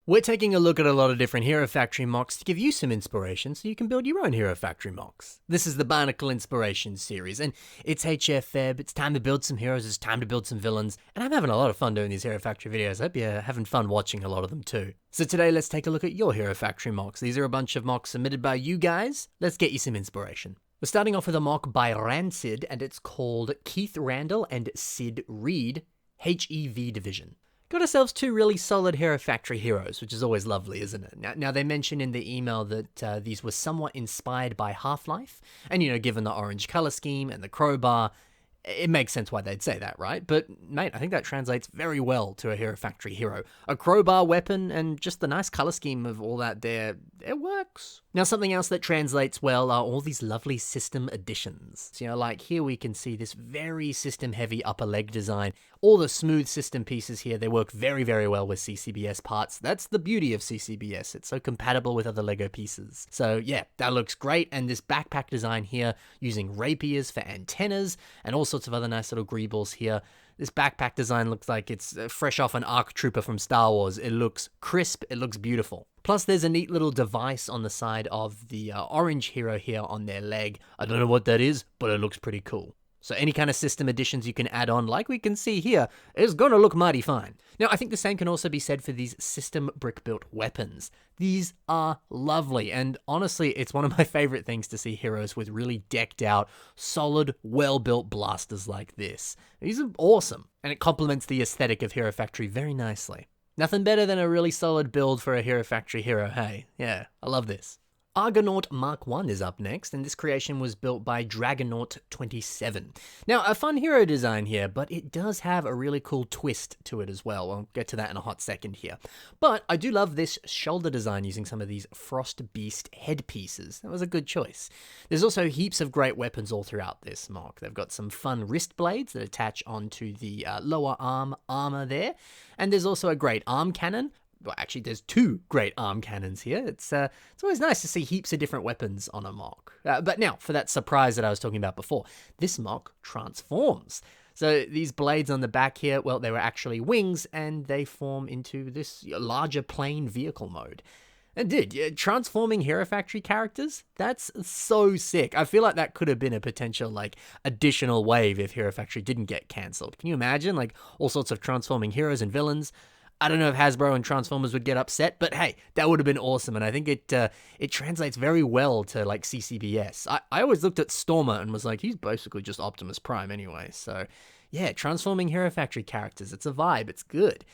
We're taking a look at a lot of different Hero Factory MOCs to give you some inspiration so you can build your own Hero Factory MOCs. This is the Bionicle Inspiration series, and it's FEB, it's time to build some heroes, it's time to build some villains, and I'm having a lot of fun doing these Hero Factory videos. I hope you're having fun watching a lot of them too. So today, let's take a look at your Hero Factory MOCs. These are a bunch of MOCs submitted by you guys. Let's get you some inspiration. We're starting off with a MOC by Rancid, and it's called Keith Randall and Sid Reed, HEV Division. Got ourselves two really solid Hero Factory heroes, which is always lovely, isn't it? Now they mention in the email that these were somewhat inspired by Half-Life, and given the orange color scheme and the crowbar, it makes sense why they'd say that, right? But mate, I think that translates very well to a Hero Factory hero. A crowbar weapon and just the nice color scheme of all that there, it works. Now something else that translates well are all these lovely system additions. So, like here we can see this very system heavy upper leg design. All the smooth system pieces here, they work very, very well with CCBS parts. That's the beauty of CCBS. It's so compatible with other Lego pieces. So yeah, that looks great. And this backpack design here, using rapiers for antennas and all sorts of other nice little greebles here. This backpack design looks like it's fresh off an ARC Trooper from Star Wars. It looks crisp, it looks beautiful. Plus there's a neat little device on the side of the orange hero here on their leg. I don't know what that is, but it looks pretty cool. So any kind of system additions you can add on, like we can see here, is gonna look mighty fine. Now, I think the same can also be said for these system brick-built weapons. These are lovely, and honestly, it's one of my favorite things to see heroes with really decked out, solid, well-built blasters like this. These are awesome, and it complements the aesthetic of Hero Factory very nicely. Nothing better than a really solid build for a Hero Factory hero, hey? Yeah, I love this. Argonaut Mark 1 is up next, and this creation was built by Dragonaut27. Now, a fun hero design here, but it does have a really cool twist to it as well. I'll get to that in a hot second here. But I do love this shoulder design using some of these Frost Beast headpieces. That was a good choice. There's also heaps of great weapons all throughout this MOC. They've got some fun wrist blades that attach onto the lower arm armor there, and there's also a great arm cannon. Well, actually, there's two great arm cannons here. It's always nice to see heaps of different weapons on a MOC. But now, for that surprise that I was talking about before, this MOC transforms. So these blades on the back here, well, they were actually wings, and they form into this larger plane vehicle mode. And dude, transforming Hero Factory characters? That's so sick. I feel like that could have been a potential, additional wave if Hero Factory didn't get cancelled. Can you imagine, all sorts of transforming heroes and villains? I don't know if Hasbro and Transformers would get upset, but hey, that would have been awesome, and I think it translates very well to, CCBS. I always looked at Stormer and was like, he's basically just Optimus Prime anyway, so yeah, transforming Hero Factory characters, it's a vibe, it's good.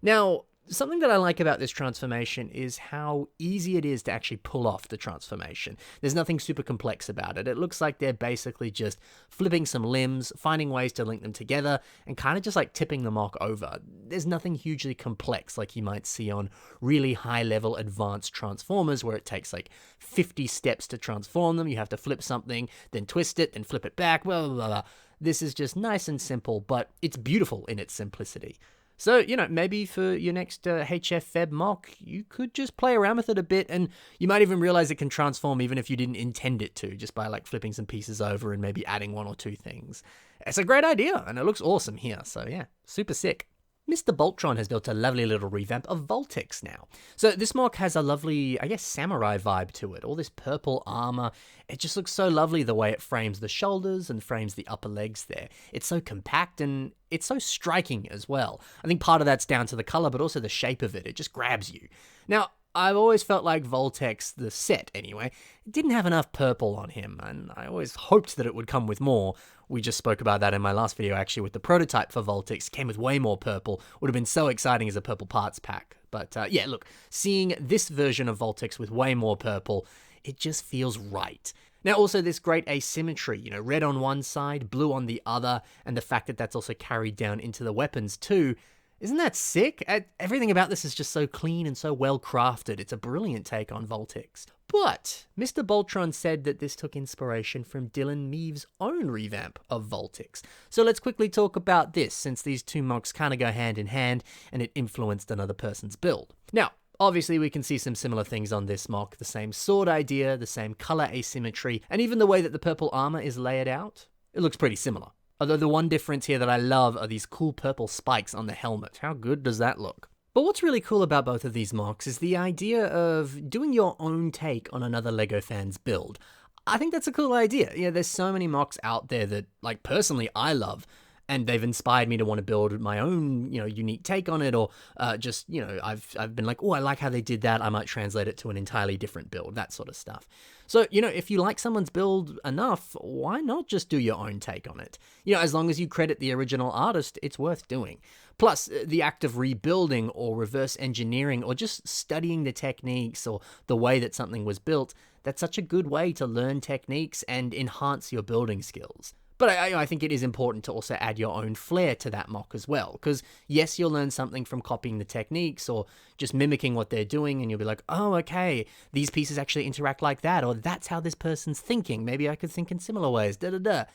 Now, something that I like about this transformation is how easy it is to actually pull off the transformation. There's nothing super complex about it. It looks like they're basically just flipping some limbs, finding ways to link them together, and kind of just tipping the MOC over. There's nothing hugely complex like you might see on really high-level advanced Transformers where it takes 50 steps to transform them. You have to flip something, then twist it, then flip it back, blah, blah, blah, blah. This is just nice and simple, but it's beautiful in its simplicity. So, maybe for your next FEB MOC, you could just play around with it a bit, and you might even realize it can transform even if you didn't intend it to, just by flipping some pieces over and maybe adding one or two things. It's a great idea, and it looks awesome here, so yeah, super sick. Mr. Voltron has built a lovely little revamp of Voltex now. So this MOC has a lovely, samurai vibe to it. All this purple armor, it just looks so lovely the way it frames the shoulders and frames the upper legs there. It's so compact and it's so striking as well. I think part of that's down to the color, but also the shape of it. It just grabs you. Now, I've always felt like Voltex, the set anyway, didn't have enough purple on him, and I always hoped that it would come with more. We just spoke about that in my last video actually with the prototype for Voltex, came with way more purple, would have been so exciting as a purple parts pack. But yeah, look, seeing this version of Voltex with way more purple, it just feels right. Now also this great asymmetry, red on one side, blue on the other, and the fact that that's also carried down into the weapons too. Isn't that sick? Everything about this is just so clean and so well crafted. It's a brilliant take on Voltex. But Mr. Boltron said that this took inspiration from Dylan Meave's own revamp of Voltex. So let's quickly talk about this, since these two MOCs kind of go hand in hand and it influenced another person's build. Now, obviously we can see some similar things on this MOC, the same sword idea, the same color asymmetry, and even the way that the purple armor is layered out. It looks pretty similar. Although the one difference here that I love are these cool purple spikes on the helmet. How good does that look? But what's really cool about both of these mocks is the idea of doing your own take on another LEGO fan's build. I think that's a cool idea. Yeah, there's so many mocks out there that, like, personally I love, and they've inspired me to want to build my own, unique take on it, or I've been like, oh, I like how they did that, I might translate it to an entirely different build, that sort of stuff. So, if you like someone's build enough, why not just do your own take on it? As long as you credit the original artist, it's worth doing. Plus, the act of rebuilding or reverse engineering or just studying the techniques or the way that something was built, that's such a good way to learn techniques and enhance your building skills. But I think it is important to also add your own flair to that mock as well, because yes, you'll learn something from copying the techniques or just mimicking what they're doing, and you'll be like, oh, okay, these pieces actually interact like that, or that's how this person's thinking, maybe I could think in similar ways, da-da-da.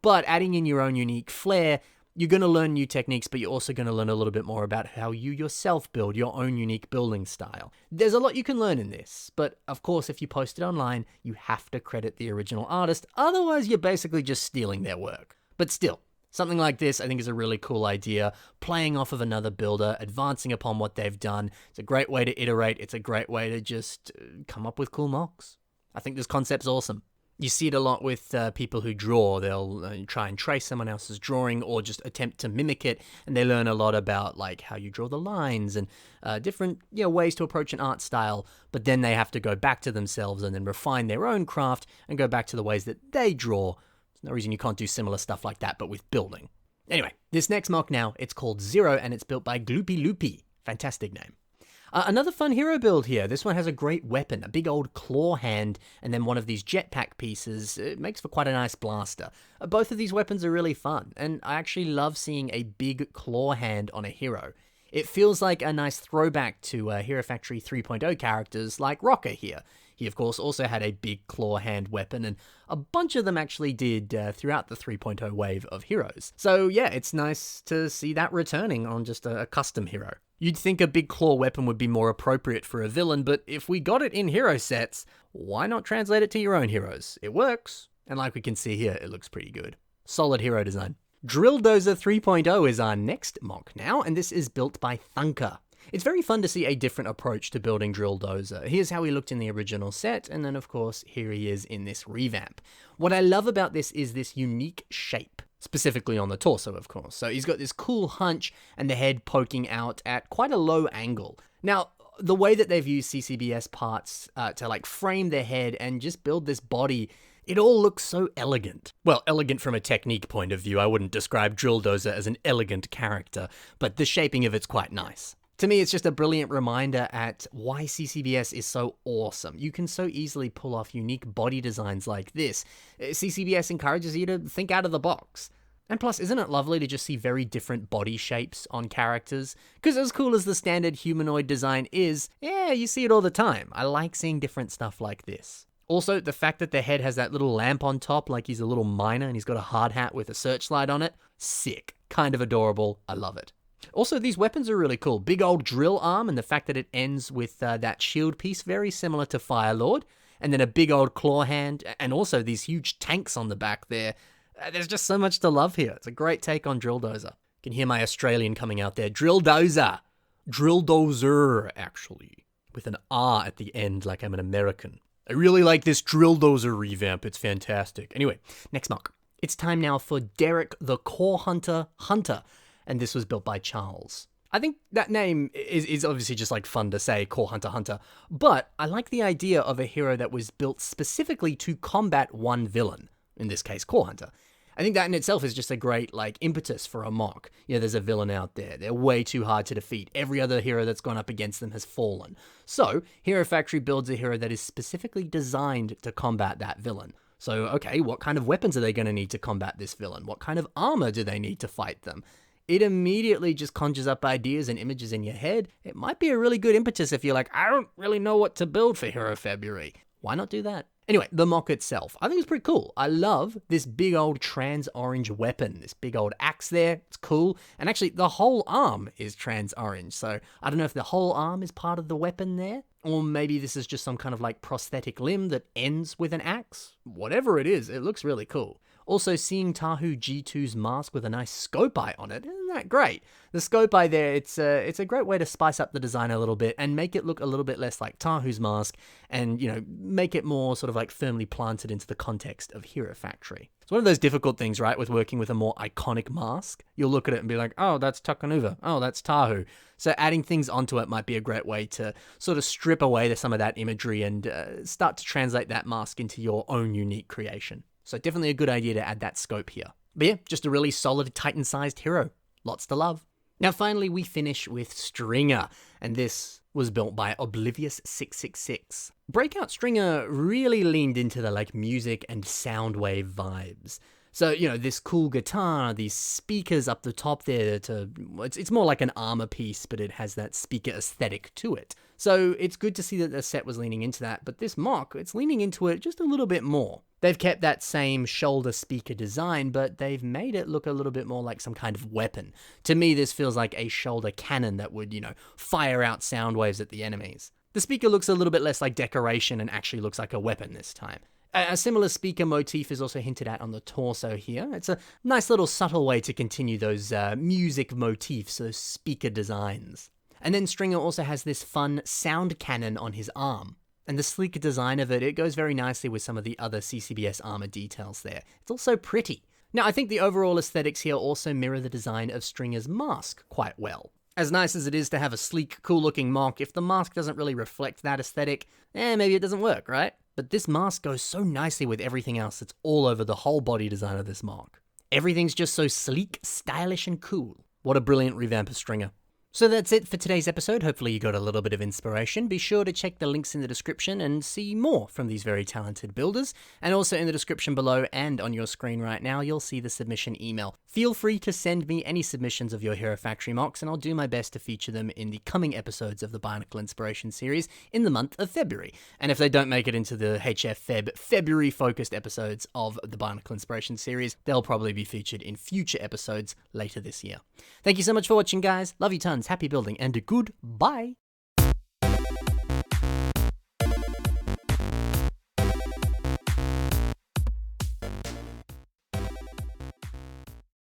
But adding in your own unique flair, you're going to learn new techniques, but you're also going to learn a little bit more about how you yourself build your own unique building style. There's a lot you can learn in this, but of course, if you post it online, you have to credit the original artist, otherwise you're basically just stealing their work. But still, something like this I think is a really cool idea, playing off of another builder, advancing upon what they've done. It's a great way to iterate, it's a great way to just come up with cool mocks. I think this concept's awesome. You see it a lot with people who draw. They'll try and trace someone else's drawing or just attempt to mimic it, and they learn a lot about like how you draw the lines and different ways to approach an art style, but then they have to go back to themselves and then refine their own craft and go back to the ways that they draw. There's no reason you can't do similar stuff like that, but with building. Anyway, this next mock now, it's called Zero, and it's built by Gloopy Loopy. Fantastic name. Another fun hero build here. This one has a great weapon, a big old claw hand, and then one of these jetpack pieces. It makes for quite a nice blaster. Both of these weapons are really fun, and I actually love seeing a big claw hand on a hero. It feels like a nice throwback to Hero Factory 3.0 characters like Rocker here. He, of course, also had a big claw hand weapon, and a bunch of them actually did throughout the 3.0 wave of heroes. So yeah, it's nice to see that returning on just a custom hero. You'd think a big claw weapon would be more appropriate for a villain, but if we got it in hero sets, why not translate it to your own heroes? It works, and like we can see here, it looks pretty good. Solid hero design. Drill Dozer 3.0 is our next mock now, and this is built by Thunker. It's very fun to see a different approach to building Drill Dozer. Here's how he looked in the original set, and then of course, here he is in this revamp. What I love about this is this unique shape, specifically on the torso, of course. So he's got this cool hunch and the head poking out at quite a low angle. Now, the way that they've used CCBS parts to like frame their head and just build this body, it all looks so elegant. Well, elegant from a technique point of view. I wouldn't describe Drill Dozer as an elegant character, but the shaping of it's quite nice. To me, it's just a brilliant reminder at why CCBS is so awesome. You can so easily pull off unique body designs like this. CCBS encourages you to think out of the box. And plus, isn't it lovely to just see very different body shapes on characters? Because as cool as the standard humanoid design is, yeah, you see it all the time. I like seeing different stuff like this. Also, the fact that the head has that little lamp on top, like he's a little miner and he's got a hard hat with a searchlight on it, sick. Kind of adorable. I love it. Also, these weapons are really cool. Big old drill arm, and the fact that it ends with that shield piece, very similar to Firelord. And then a big old claw hand, and also these huge tanks on the back there. There's just so much to love here. It's a great take on Drill Dozer. You can hear my Australian coming out there. Drill Dozer. Drill Dozer, actually. With an R at the end, like I'm an American. I really like this Drill Dozer revamp. It's fantastic. Anyway, next mock. It's time now for Derek the Core Hunter Hunter. And this was built by Charles. I think that name is obviously just like fun to say, Core Hunter Hunter, but I like the idea of a hero that was built specifically to combat one villain, in this case, Core Hunter. I think that in itself is just a great like impetus for a mock. There's a villain out there. They're way too hard to defeat. Every other hero that's gone up against them has fallen. So Hero Factory builds a hero that is specifically designed to combat that villain. So, okay, what kind of weapons are they going to need to combat this villain? What kind of armor do they need to fight them? It immediately just conjures up ideas and images in your head. It might be a really good impetus if you're like, I don't really know what to build for Hero February. Why not do that? Anyway, the mock itself, I think it's pretty cool. I love this big old trans-orange weapon, this big old axe there. It's cool. And actually, the whole arm is trans-orange. So I don't know if the whole arm is part of the weapon there, or maybe this is just some kind of like prosthetic limb that ends with an axe. Whatever it is, it looks really cool. Also, seeing Tahu G2's mask with a nice scope eye on it, Yeah, great. The scope eye there, it's a great way to spice up the design a little bit and make it look a little bit less like Tahu's mask and, make it more sort of like firmly planted into the context of Hero Factory. It's one of those difficult things, right, with working with a more iconic mask. You'll look at it and be like, oh, that's Takanuva. Oh, that's Tahu. So adding things onto it might be a great way to sort of strip away some of that imagery and start to translate that mask into your own unique creation. So definitely a good idea to add that scope here. But yeah, just a really solid Titan-sized hero. Lots to love. Now finally we finish with Stringer, and this was built by Oblivious666. Breakout Stringer really leaned into the music and sound wave vibes. So, this cool guitar, these speakers up the top there, it's more like an armor piece, but it has that speaker aesthetic to it. So it's good to see that the set was leaning into that, but this MOC, it's leaning into it just a little bit more. They've kept that same shoulder speaker design, but they've made it look a little bit more like some kind of weapon. To me, this feels like a shoulder cannon that would, fire out sound waves at the enemies. The speaker looks a little bit less like decoration and actually looks like a weapon this time. A similar speaker motif is also hinted at on the torso here. It's a nice little subtle way to continue those music motifs, those speaker designs. And then Stringer also has this fun sound cannon on his arm. And the sleek design of it goes very nicely with some of the other CCBS armor details there. It's also pretty. Now, I think the overall aesthetics here also mirror the design of Stringer's mask quite well. As nice as it is to have a sleek, cool-looking MOC, if the mask doesn't really reflect that aesthetic, maybe it doesn't work, right? But this mask goes so nicely with everything else that's all over the whole body design of this MOC. Everything's just so sleek, stylish, and cool. What a brilliant revamp of Stringer. So that's it for today's episode. Hopefully you got a little bit of inspiration. Be sure to check the links in the description and see more from these very talented builders. And also in the description below and on your screen right now, you'll see the submission email. Feel free to send me any submissions of your Hero Factory MOCs, and I'll do my best to feature them in the coming episodes of the Bionicle Inspiration series in the month of February. And if they don't make it into the FEB February-focused episodes of the Bionicle Inspiration series, they'll probably be featured in future episodes later this year. Thank you so much for watching, guys. Love you tons. Happy building and goodbye.